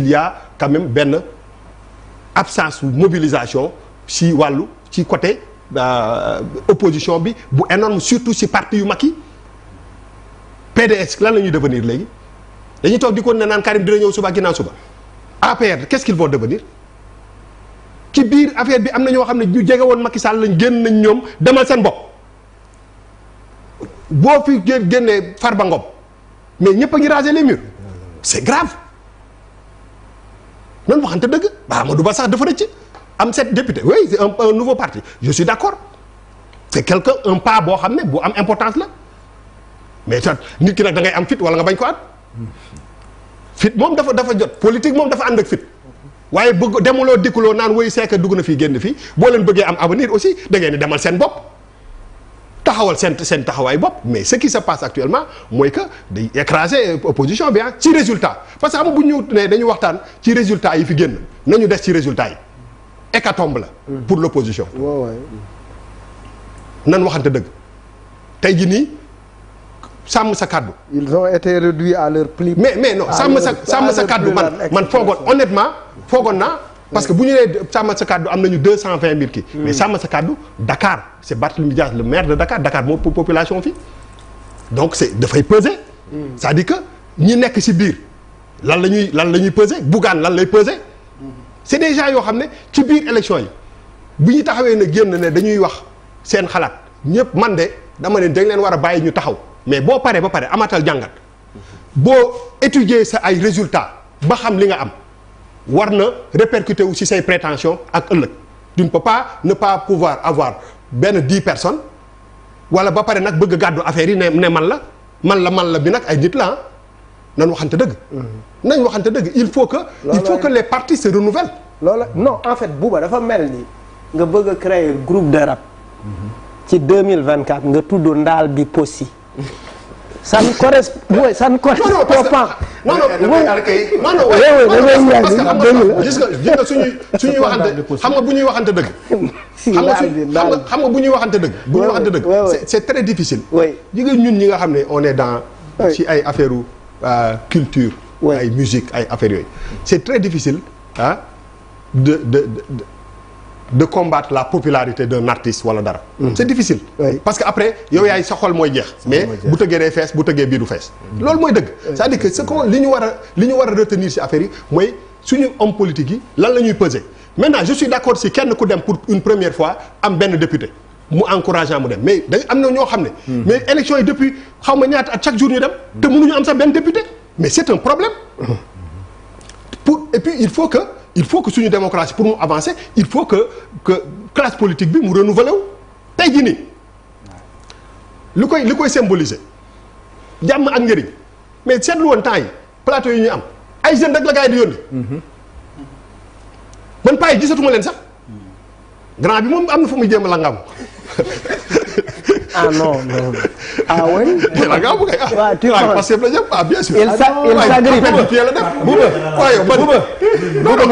il y a quand même benn absence mobilisation ci wàllu ci côté opposition bi bu énorme surtout ci parti yu mag yi PDS lan la ñuy devenir léegi dañuy toog di ko ne naan Karim dina ñëw suba ginnaaw suba APR qu'est-ce qu'ils vont devenir ci biir affaire bi am na ñoo xam ne ñu jege woon Macky Sall lañ génn nañ ñoom demal seen bopp boo fi génnee Farba Ngom mais ñëpp a ngi raser les murs c'est grave nan waxante dëgg ba Amadou Ba sax dafa rëcc am 7 députés oui c'est un nouveau parti je suis d'accord c'est quelque un pas boo xam ne bu am importance la mais soit nit ki nag da ngay am fit wala nga bañ ko at fit moom dafa jot politique moom dafa ànd ak fit waaye bëgg demuloo dikkuloo naan woy seeka dugg na fii génn fii boo leen bëggee am avenir aussi da ngeen di demal seen bopp taxawal seen taxawaay bopp mais ce qui se passe actuellement mooy que day écraser opposition bi ci résultat parce que xam nga bu ñu ne dañu waxtaan ci résultat yi fi génn nañu des ci résultat yi hécatombe la pour l'opposition nan waxante dëgg tey ji nii sàmm sa kàddu ils ont été réduits à leur pli mais non sàmm sa kàddu man foogoon honnêtement foogoon naa parce que bu ñu nee sàmm sa kàddu am nañu 220 000 kii mais sàmm sa kàddu Dakar c'est Barthélémy Dias le maire de Dakar moo population fii donc c'est dafay peser c'est-à-dire que ñi nekk ci biir lan la ñuy peser Bougane lan lay peser c'est des gens yoo xam ne ci biir élection yi bu ñu taxawee ne génn ne dañuy wax seen xalaat ñëpp man de dama ne dañ leen war a bàyyi ñu taxaw mais boo paree ba pare amatal jàngat boo étudier sa ay résultats ba xam li nga am war na répercuter wu ci say prétentions ak ëllëg tu ne peux pas ne pas pouvoir avoir benn 10 personnes wala ba pare nag bëgg a gàddu affaire yi ne man la bi nag ay nit la nan waxante dëgg. nañ waxante dëgg il faut que les partis se renouvellent. loolu non en fait Bouba dafa mel ni nga bëgg a créer groupe de rap. ci 2024 nga tudd Ndaal bi Possi. ça ne correspond pas. non gis nga suñuy waxante xam nga bu ñuy waxante dëgg. xam nga bu ñuy waxante dëgg. c'est très difficile. jigéen ñun ñi nga xam ne on est dans. ci ay affaire culture. ay musique ay affaires yooyu. c'est très difficile de combattre la popularité d'un artiste wala dara. C'est difficile. Parce que après yow yaay sa xol mooy jeex. mais bu tëggee day fees bu tëggee bii du fees. loolu mooy dëgg. c'est-à-dire que ce qu'on li ñu war a retenir ci affaire yi mooy suñu homme politique yi lan la ñuy peser. maintenant je suis d'accord si kenn ku dem pour une première fois am benn député mu encourageant mu dem mais dañ am na ñoo xam ne. mais élection yi depuis xaw ma ñaata at chaque jour ñu dem. te mënuñu am sax benn député mais c'est un problème. et puis il faut que suñu démocratie pour mu avancer il faut que classe politique bi mu renouveler wu tey jii nii li koy symboliser jàmm ak njëriñ mais seetlu woon temps yi plateau yi ñu am ay jeunes rek la gars yi di yónni. man paa yi gisatuma leen sax grand bi moom am na fu muy jéem a langam. ah non ah oui. langam bu kay parce que la jëm bien sûr. il s'agrippe Bouba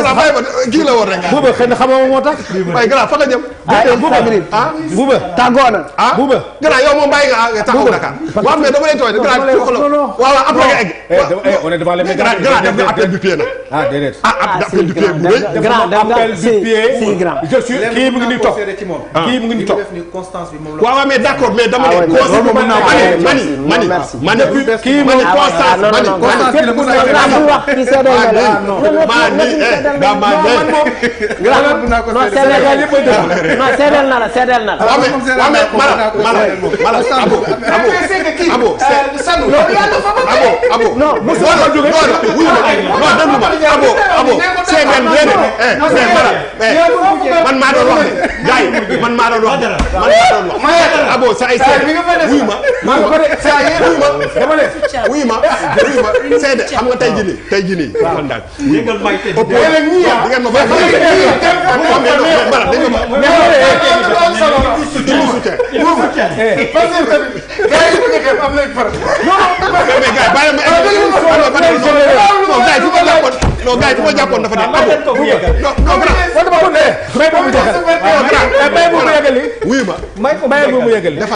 kii la woon rek. Bouba xëy na xamoo moo tax. waaye grand fa nga jëm. Bouba tàggoo na. Bouba grand yow moom bàyyi nga taxaw Dakar. waaw mais dama lay tooy grand waaw après nga egg. on est devant les grand def na appel du pied nag. ah déedéet. appel du pied bu rëy. grand appel du pied. si grand. je suis kii mu ngi nii toog kii mu ngi nii toog. waaw mais d'accord mais dama ne mani kii mani constance seedeel na la man maa doon wax gars man maa doon wax abo sa ay wuy ma seede xam nga tey jii nii man daal ngeen ma baax non gars yi fu ma jàppoon dafa ne abo non